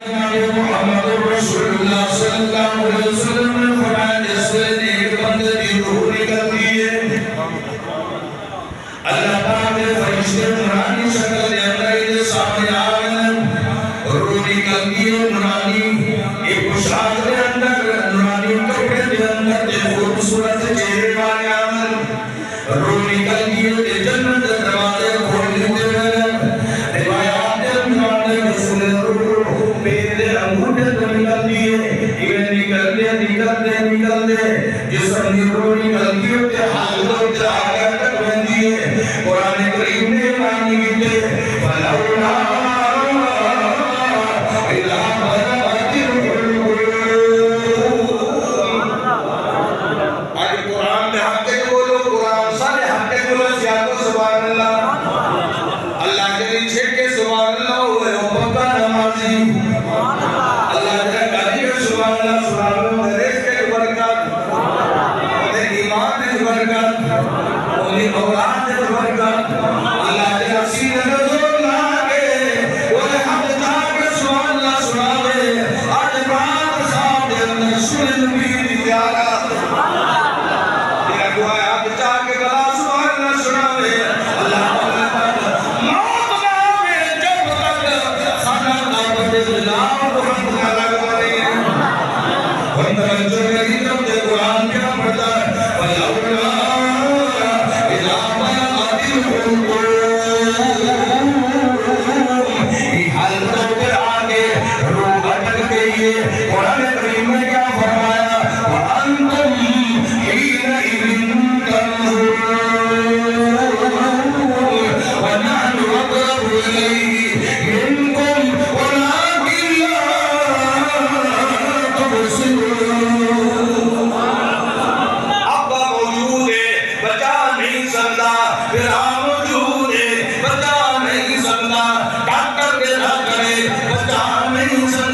محمد رسول اللہ صلی اللہ علیہ وسلم نے فرمایا جس سے ایک بندے کی روح نکلتی ہے اللہ پاک نے فرشتے نورانی شکل دے اندر کے سامنے آ گئے روح نکلتی ہے نورانی ایک پوشاک دے اندر نورانی کپڑے دے اندر دے خوبصورت چہرے والے عمل روح نکلتی ہے جنت کے دروازے کھول دیتے ہیں روایات نورانی رسول روح پیدے انگوٹے تو نکلتی ہے یہ نکلتے جسم کی روح نکلتی ہے حال دو جاگہ تک بندی ہے قرآن کریم نے معنی کیتے فَلَوْلَا إِلَىٰ بَلَغَتِ الْقُلُوبِ آج قرآن میں حق کے بولو قرآن سارے حق کے بولو سیادو سبحان اللہ اللہ کے لیے چھٹ کے سبحان اللہ ہوئے پکا نمازی اللہ کے قدیم سبحان اللہ سبحان اللہ رزق کے برکات انہیں ایمان کے برکات انہیں اولاد کے برکات اللہ کے حسین نظر لاغے انہیں حق تاکہ سبحان اللہ سناوے آج بات صاحب دے اندر سن نبی دیارہ یہ دعا ہے حق تاکہ بلا سبحان اللہ سناوے اللہ موت نامے جب تک خانہ دعوت اللہ محمد اللہ کرے وَنْتَمَنْ جُرْمَدِ تَمْدِ قرآن کیا پڑھتا ہے وَلَوْلَا إِلَىٰ بَلَغَتِ الْقُلُوبِ یہ حالتوں پر آگے روح اٹک گئی ہے قرآن کریم نے کیا فرمایا وَأَنْتُمْ حِينَئِذٍ تَنْظُرُونَ وَنَحْنُ أَقْرَبُ إِلَيْهِ مِنْكُمْ وَلَكِنْ لَا تُبْصِرُونَ ابا موجود ہے بچا نہیں سکتا پھر موجود ہے بچا نہیں سکتا ڈاکٹر کے نہ کرے بچا نہیں سکتا